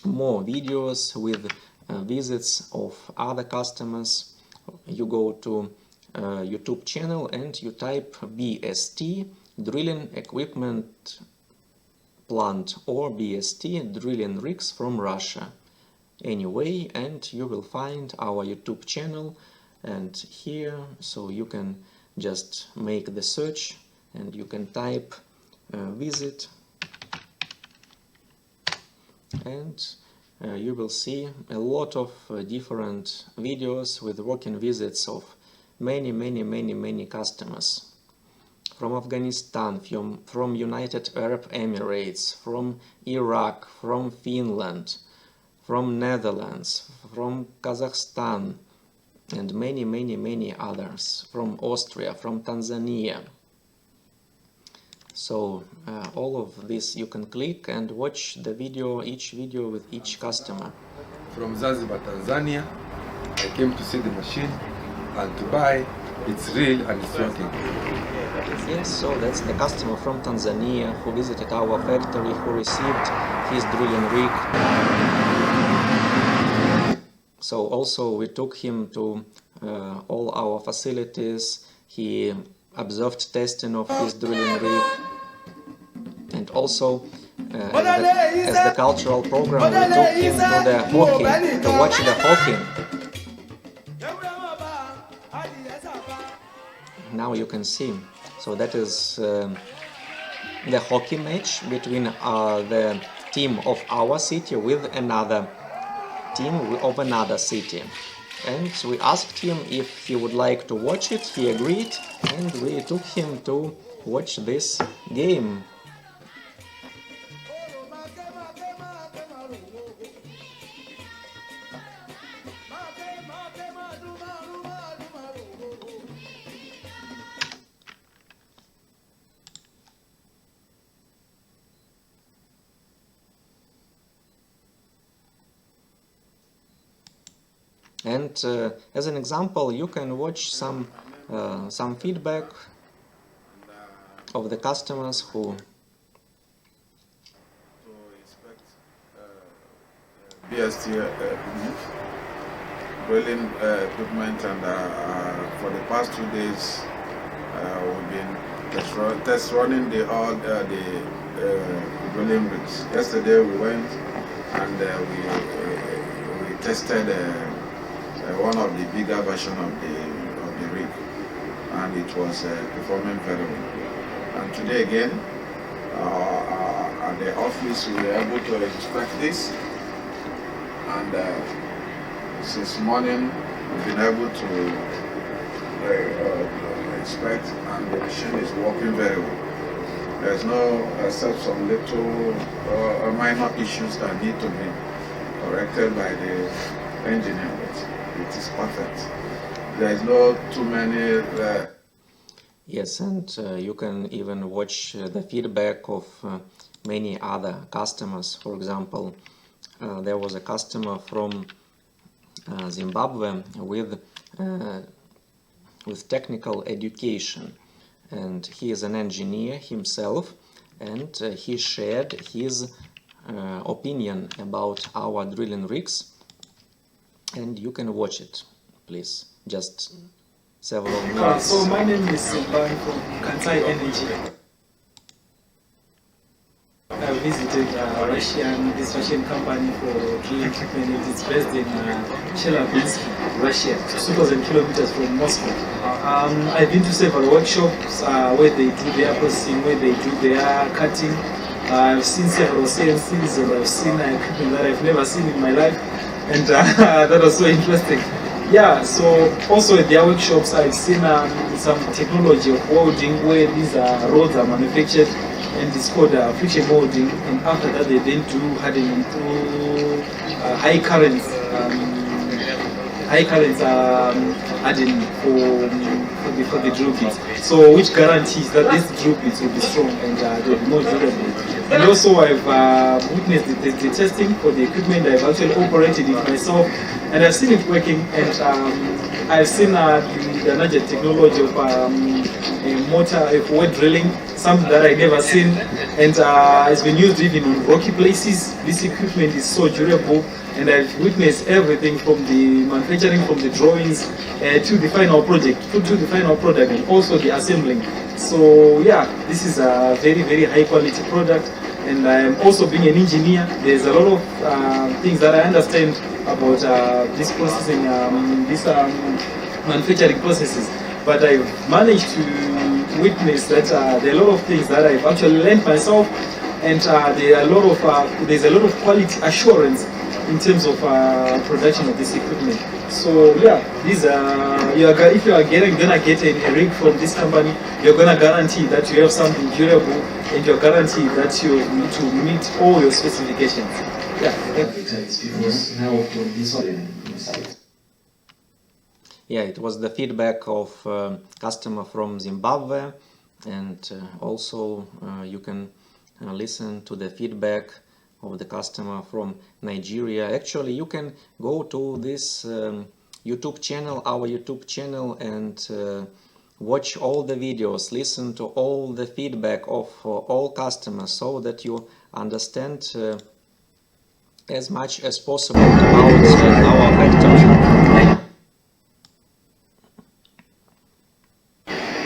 more videos with visits of other customers. You go to YouTube channel and you type BST Drilling Equipment Plant or BST Drilling Rigs from Russia anyway, and you will find our YouTube channel. And here, so you can just make the search and you can type visit, and you will see a lot of different videos with walking visits of many customers from Afghanistan, from United Arab Emirates, from Iraq, from Finland, from Netherlands, from Kazakhstan, and many others, from Austria, from Tanzania. So all of this you can click and watch the video, each video with each customer. From Zanzibar, Tanzania, I came to see the machine and to buy. It's real and it's working. Yes, so that's the customer from Tanzania who visited our factory, who received his drilling rig. So also we took him to all our facilities. He observed testing of his drilling rig, and also as the cultural program we took him to the hockey, to watch the hockey. Now you can see, so that is the hockey match between the team of our city with another team of another city. And we asked him if he would like to watch it. He agreed, and we took him to watch this game. And as an example, you can watch some feedback of the customers who BST drilling equipment, and for the past 2 days we've been test running the drilling rigs. Yesterday we went and we tested one of the bigger version of the rig, and it was performing very well. And today again at the office we were able to inspect this, and since morning we've been able to inspect, and the machine is working very well. There's no, except some little minor issues that need to be corrected by the engineer, but it is perfect. There's no too many Yes, and you can even watch the feedback of many other customers. For example, there was a customer from Zimbabwe with technical education, and he is an engineer himself, and he shared his opinion about our drilling rigs, and you can watch it, please, just several minutes. So my name is Silvan from Kansai Energy. I visited this Russian company for drilling equipment. It's based in Chelyabinsk, Russia, 2,000 kilometers from Moscow. I've been to several workshops where they do their processing, where they do their cutting. I've seen several CNCs, and I've seen equipment that I've never seen in my life, and that was so interesting. Yeah, so also at their workshops I've seen some technology of welding where these rods are manufactured, and it's called friction molding, and after that they then do hardening through high currents hardening for the drill bits. So which guarantees that these drill bits will be strong and they'll be more durable. And also I've witnessed the testing for the equipment. I've actually operated it myself, and I've seen it working, and I've seen the another technology of a motor for drilling, something that I never seen, and it's been used even in rocky places. This equipment is so durable, and I've witnessed everything from the manufacturing, from the drawings to the final project, to the final product, and also the assembling. So yeah, this is a very, very high quality product. And I'm also being an engineer, there's a lot of things that I understand about this processing, manufacturing processes. But I've managed to witness that there are a lot of things that I've actually learned myself, and there's a lot of quality assurance in terms of production of this equipment. So yeah, these if you are gonna get a rig from this company, you're gonna guarantee that you have something durable, and you're guaranteed that you need to meet all your specifications. Yeah. Yeah, it was the feedback of customer from Zimbabwe, and also you can listen to the feedback of the customer from Nigeria. Actually, you can go to this YouTube channel, our YouTube channel, and watch all the videos, listen to all the feedback of all customers, so that you understand as much as possible about our factory.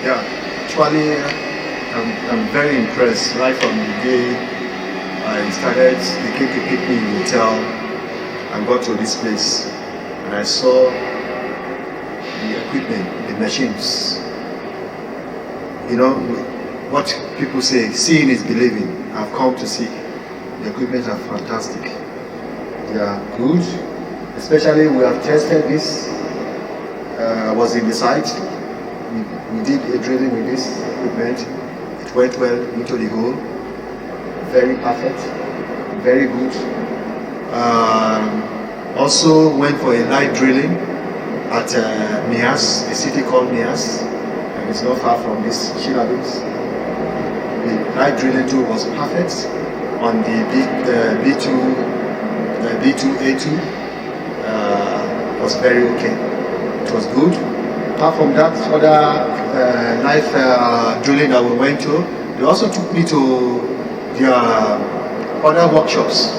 Yeah, actually, I'm very impressed. Right from the day I started, they came to pick me in the hotel and got to this place, and I saw the equipment, the machines. You know, what people say, seeing is believing. I've come to see. The equipment are fantastic. They are good. Especially we have tested this. I was in the site. We did a drilling with this equipment, went well into the goal. Very perfect, very good. Also went for a night drilling at Mias, a city called Mias, and it's not far from this Chelyabinsk. The night drilling too was perfect on the B2A2. Was very okay. It was good. Apart from that, other night drilling that we went to, they also took me to their other workshops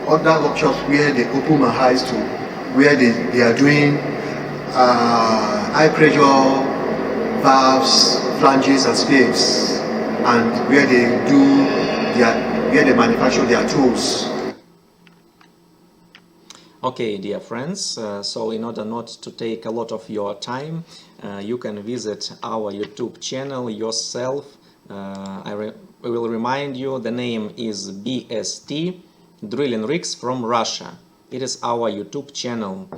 where they open my eyes to, where they are doing high pressure valves, flanges and spades, and where they manufacture their tools. Okay, dear friends, so in order not to take a lot of your time, you can visit our YouTube channel yourself. I will remind you, the name is BST Drilling Rigs from Russia. It is our YouTube channel,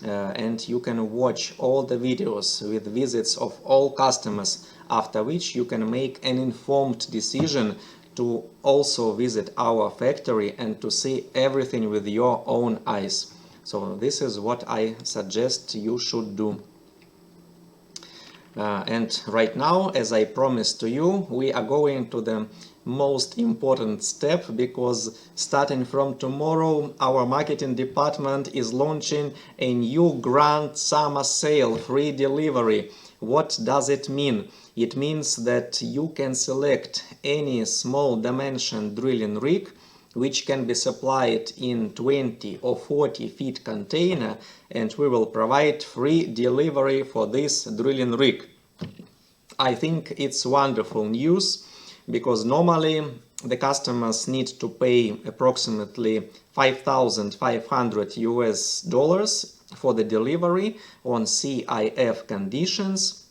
and you can watch all the videos with visits of all customers, after which you can make an informed decision to also visit our factory and to see everything with your own eyes. So this is what I suggest you should do. And right now, as I promised to you, we are going to the most important step, because starting from tomorrow our marketing department is launching a new grand summer sale, free delivery. What does it mean? It means that you can select any small dimension drilling rig which can be supplied in 20 or 40 feet container, and we will provide free delivery for this drilling rig. I think it's wonderful news, because normally the customers need to pay approximately $5,500 for the delivery on CIF conditions.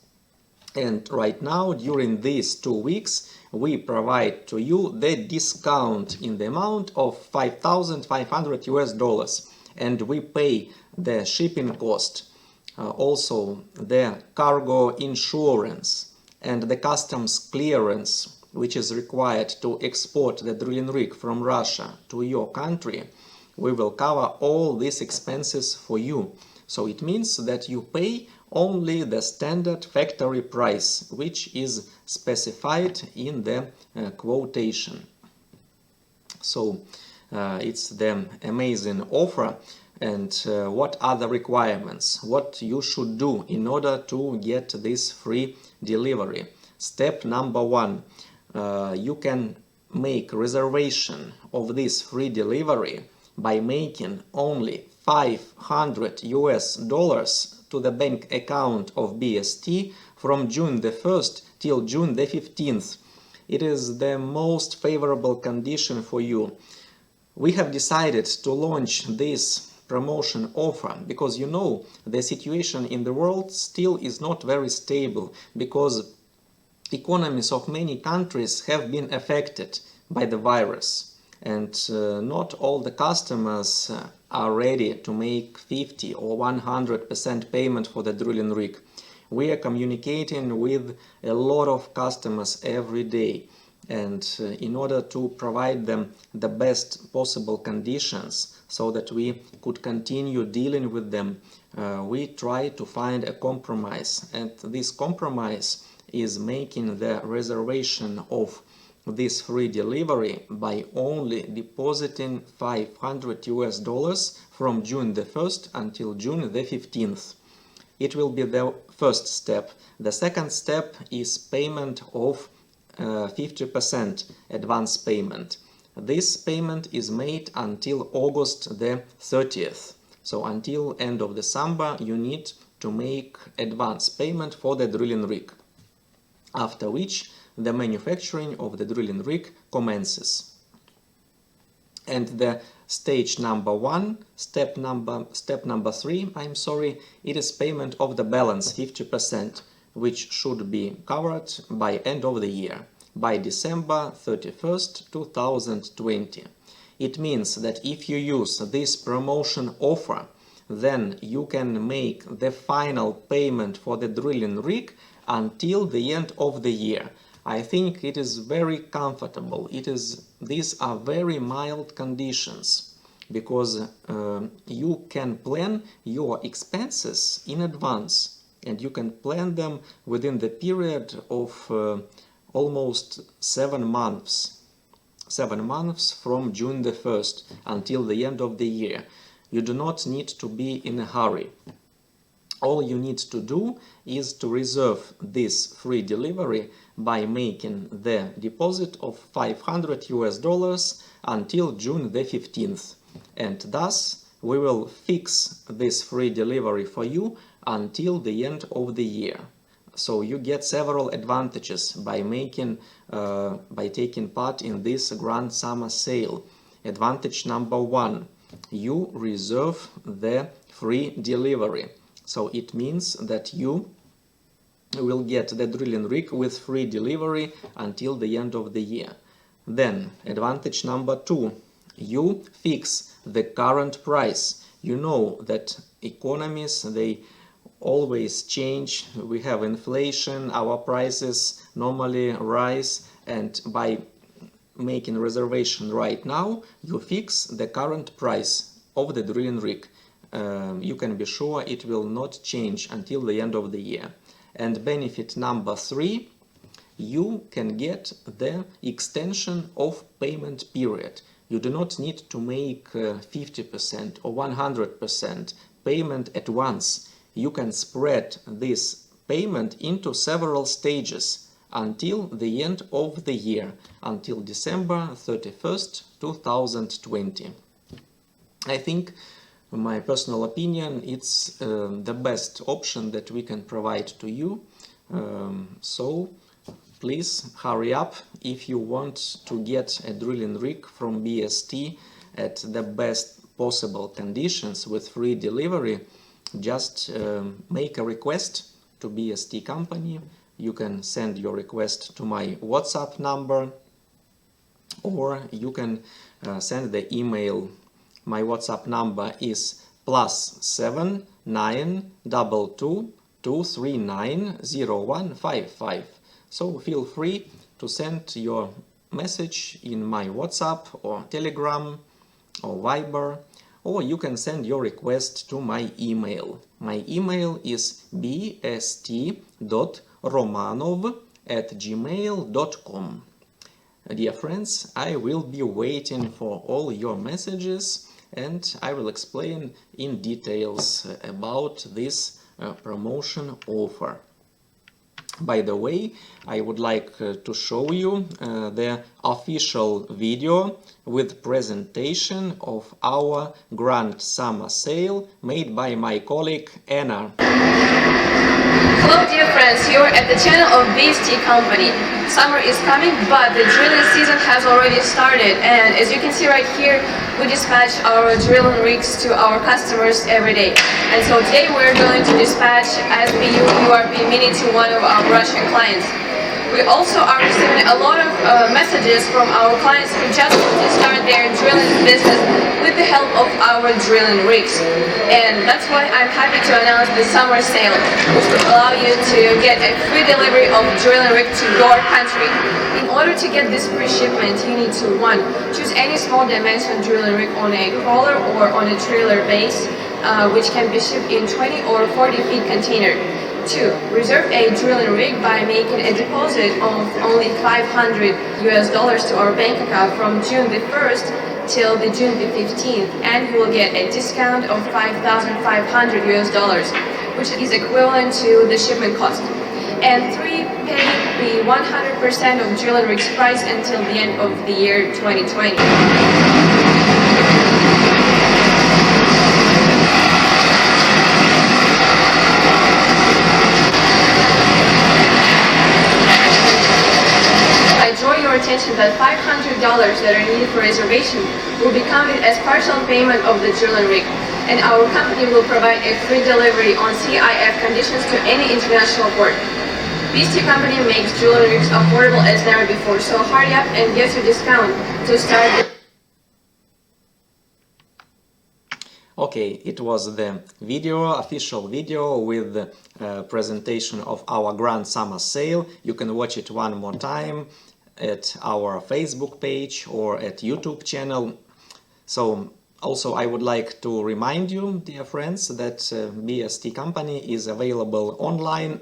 And right now, during these 2 weeks, we provide to you the discount in the amount of $5,500, and we pay the shipping cost, also the cargo insurance and the customs clearance which is required to export the drilling rig from Russia to your country. We will cover all these expenses for you. So it means that you pay only the standard factory price, which is specified in the quotation. So it's the amazing offer. And what are the requirements? What you should do in order to get this free delivery? Step number 1, you can make reservation of this free delivery by making only $500 to the bank account of BST from June the 1st till June the 15th. It is the most favorable condition for you. We have decided to launch this promotion offer because, you know, the situation in the world still is not very stable, because economies of many countries have been affected by the virus, and not all the customers are ready to make 50 or 100% payment for the drilling rig. We are communicating with a lot of customers every day, and in order to provide them the best possible conditions so that we could continue dealing with them, we try to find a compromise, and this compromise is making the reservation of this free delivery by only depositing $500 from June the 1st until June the 15th. It will be the first step. The second step is payment of 50% advance payment. This payment is made until August the 30th. So until end of December you need to make advance payment for the drilling rig, after which the manufacturing of the drilling rig commences. And the stage number 1, step number 3, it is payment of the balance 50%, which should be covered by end of the year, by December 31st, 2020. It means that if you use this promotion offer, then you can make the final payment for the drilling rig until the end of the year. I think it is very comfortable. These are very mild conditions because you can plan your expenses in advance, and you can plan them within the period of almost 7 months. 7 months from June the 1st until the end of the year. You do not need to be in a hurry. All you need to do is to reserve this free delivery by making the deposit of $500 until June the 15th. And thus we will fix this free delivery for you until the end of the year. So you get several advantages by taking part in this grand summer sale. Advantage number 1, you reserve the free delivery. So it means that you will get the drilling rig with free delivery until the end of the year. Then, advantage number 2, you fix the current price. You know that economies, they always change. We have inflation, our prices normally rise, and by making reservation right now, you fix the current price of the drilling rig. You can be sure it will not change until the end of the year. And benefit number 3, you can get the extension of payment period. You do not need to make 50% or 100% payment at once. You can spread this payment into several stages until the end of the year, until December 31st, 2020. I think, in my personal opinion, it's the best option that we can provide to you. So please hurry up if you want to get a drilling rig from BST at the best possible conditions with free delivery. Just make a request to BST Company. You can send your request to my WhatsApp number, or you can send the email. My WhatsApp number is +7 922 239 0155. So feel free to send your message in my WhatsApp or Telegram or Viber, or you can send your request to my email. My email is bst.romanov@gmail.com. Dear friends, I will be waiting for all your messages, and I will explain in details about this promotion offer. By the way, I would like to show you the official video with presentation of our Grand Summer Sale made by my colleague Anna. Hello dear friends, you are at the channel of BST Company. Summer is coming, but the drilling season has already started, and as you can see right here, we dispatch our drilling rigs to our customers every day. And so today we're going to dispatch SBU URP Mini to one of our Russian clients. We also are receiving a lot of messages from our clients who just want to start their drilling business with the help of our drilling rigs. And that's why I'm happy to announce the summer sale, which will allow you to get a free delivery of drilling rig to your country. In order to get this free shipment, you need to 1. Choose any small dimension drilling rig on a crawler or on a trailer base, which can be shipped in 20 or 40 feet container. 2. Reserve a drilling rig by making a deposit of only $500 to our bank account from June the 1st till the June the 15th, and you will get a discount of $5,500, which is equivalent to the shipment cost. And 3. Pay the 100% of drilling rig's price until the end of the year 2020. Attention that $500 that are needed for reservation will be counted as partial payment of the drilling rig, and our company will provide a free delivery on CIF conditions to any international port. BST Company makes drilling rigs affordable as never before, so hurry up and get your discount to start. Okay, it was the official video with the presentation of our Grand Summer Sale. You can watch it one more time at our Facebook page or at YouTube channel. So also I would like to remind you, dear friends, that BST Company is available online.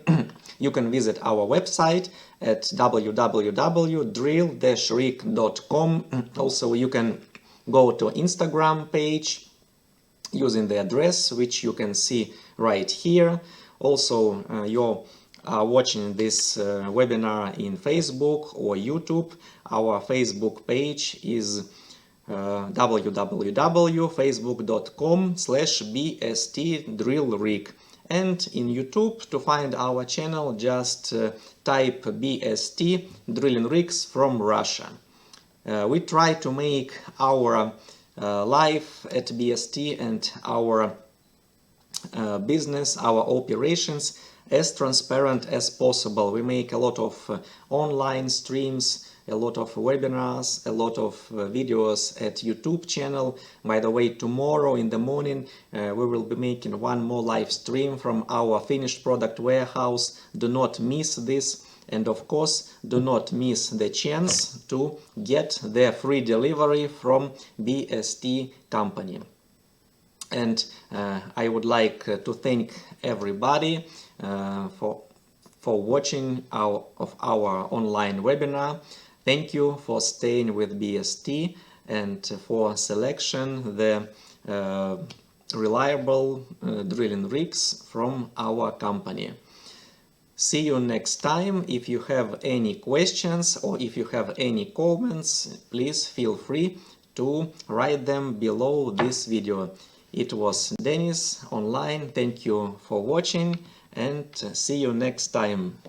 You can visit our website at www.drill-rig.com. Also you can go to Instagram page using the address which you can see right here. Also you are watching this webinar in Facebook or YouTube. Our Facebook page is www.facebook.com/bstdrillrig, and in YouTube, to find our channel, just type BST Drilling Rigs from Russia. We try to make our life at BST and our business, our operations, as transparent as possible. We make a lot of online streams, a lot of webinars, a lot of videos at YouTube channel. By the way, tomorrow in the morning we will be making one more live stream from our finished product warehouse. Do not miss this, and of course do not miss the chance to get the free delivery from BST Company. And I would like to thank everybody for watching our online webinar. Thank you for staying with BST and for selection the reliable drilling rigs from our company. See you next time. If you have any questions or if you have any comments, please feel free to write them below this video. It was Dennis online. Thank you for watching and see you next time.